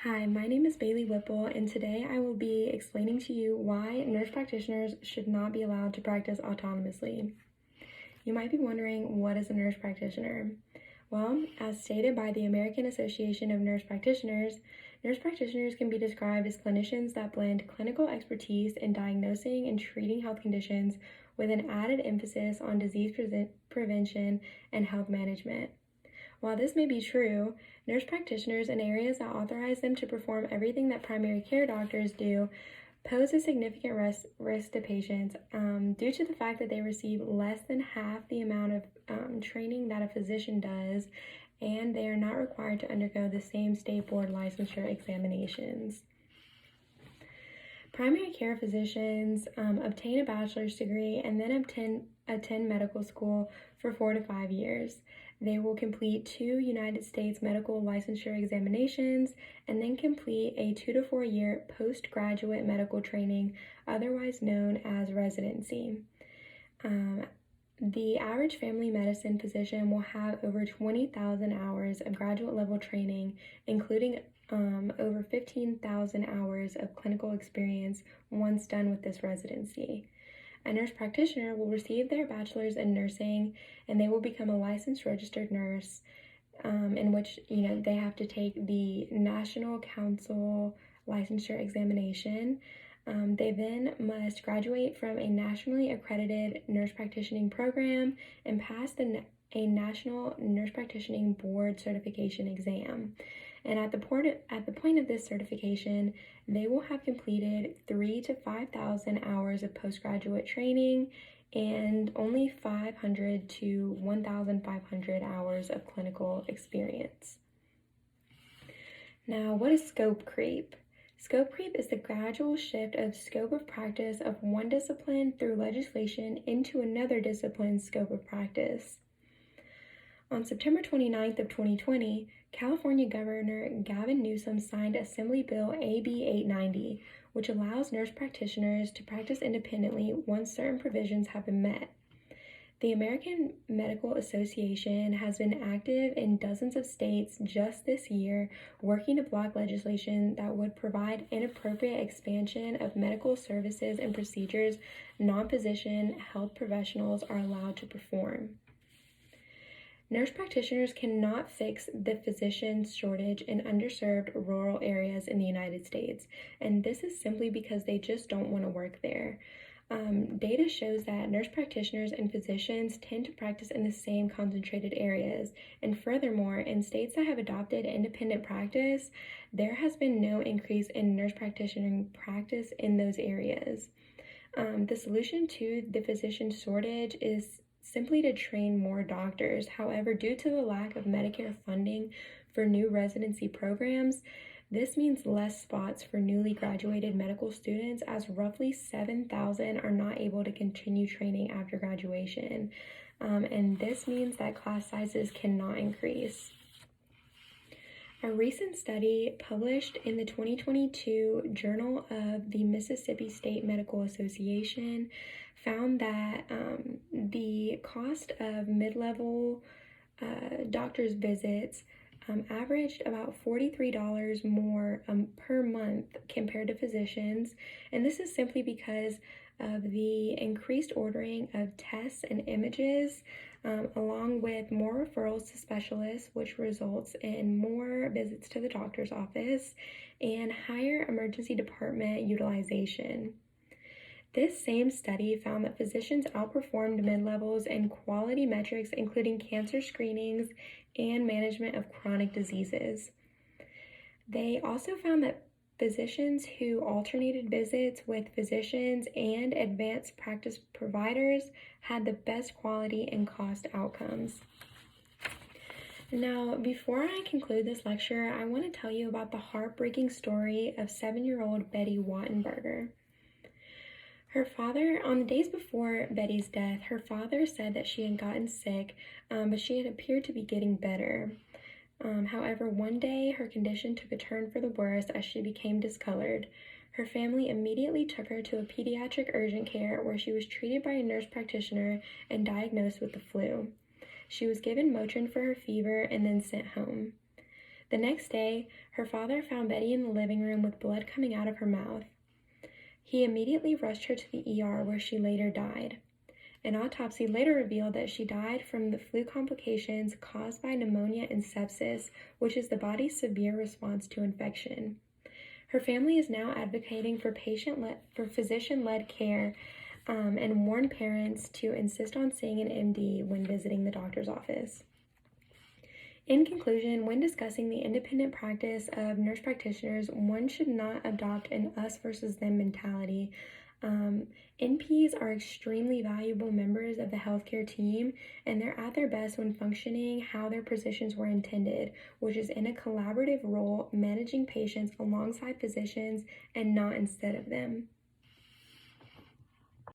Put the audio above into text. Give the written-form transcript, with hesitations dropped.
Hi, my name is Bailey Whipple, and today I will be explaining to you why nurse practitioners should not be allowed to practice autonomously. You might be wondering, what is a nurse practitioner? Well, as stated by the American Association of Nurse practitioners can be described as clinicians that blend clinical expertise in diagnosing and treating health conditions with an added emphasis on disease prevention and health management. While this may be true, nurse practitioners in areas that authorize them to perform everything that primary care doctors do pose a significant risk to patients due to the fact that they receive less than half the amount of training that a physician does, and they are not required to undergo the same state board licensure examinations. Primary care physicians obtain a bachelor's degree and then attend medical school for 4 to 5 years. They will complete 2 United States medical licensure examinations and then complete a 2 to 4 year postgraduate medical training, otherwise known as residency. The average family medicine physician will have over 20,000 hours of graduate level training, including over 15,000 hours of clinical experience once done with this residency. A nurse practitioner will receive their bachelor's in nursing, and they will become a licensed registered nurse, in which they have to take the National Council licensure examination. They then must graduate from a nationally accredited nurse practitioning program and pass a National Nurse Practitioning Board certification exam. And at the point of this certification, they will have completed 3,000 to 5,000 hours of postgraduate training and only 500 to 1,500 hours of clinical experience. Now, what is scope creep? Scope creep is the gradual shift of scope of practice of one discipline through legislation into another discipline's scope of practice. On September 29th of 2020, California Governor Gavin Newsom signed Assembly Bill AB 890, which allows nurse practitioners to practice independently once certain provisions have been met. The American Medical Association has been active in dozens of states just this year, working to block legislation that would provide inappropriate expansion of medical services and procedures non-physician health professionals are allowed to perform. Nurse practitioners cannot fix the physician shortage in underserved rural areas in the United States, and this is simply because they just don't want to work there. Data shows that nurse practitioners and physicians tend to practice in the same concentrated areas, and furthermore, in states that have adopted independent practice, there has been no increase in nurse practitioner practice in those areas. The solution to the physician shortage is simply to train more doctors. However, due to the lack of Medicare funding for new residency programs, this means less spots for newly graduated medical students, as roughly 7,000 are not able to continue training after graduation. And this means that class sizes cannot increase. A recent study published in the 2022 Journal of the Mississippi State Medical Association found that the cost of mid-level doctor's visits averaged about $43 more per month compared to physicians, and this is simply because of the increased ordering of tests and images, along with more referrals to specialists, which results in more visits to the doctor's office and higher emergency department utilization. This same study found that physicians outperformed mid-levels in quality metrics, including cancer screenings and management of chronic diseases. They also found that physicians who alternated visits with physicians and advanced practice providers had the best quality and cost outcomes. Now, before I conclude this lecture, I want to tell you about the heartbreaking story of 7-year-old Betty Wattenberger. Her father, on the days before Betty's death, her father said that she had gotten sick, but she had appeared to be getting better. However, one day her condition took a turn for the worse as she became discolored. Her family immediately took her to a pediatric urgent care where she was treated by a nurse practitioner and diagnosed with the flu. She was given Motrin for her fever and then sent home. The next day, her father found Betty in the living room with blood coming out of her mouth. He immediately rushed her to the ER where she later died. An autopsy later revealed that she died from the flu complications caused by pneumonia and sepsis, which is the body's severe response to infection. Her family is now advocating for physician-led care and warn parents to insist on seeing an MD when visiting the doctor's office. In conclusion, when discussing the independent practice of nurse practitioners, one should not adopt an us versus them mentality. NPs are extremely valuable members of the healthcare team, and they're at their best when functioning how their positions were intended, which is in a collaborative role managing patients alongside physicians and not instead of them.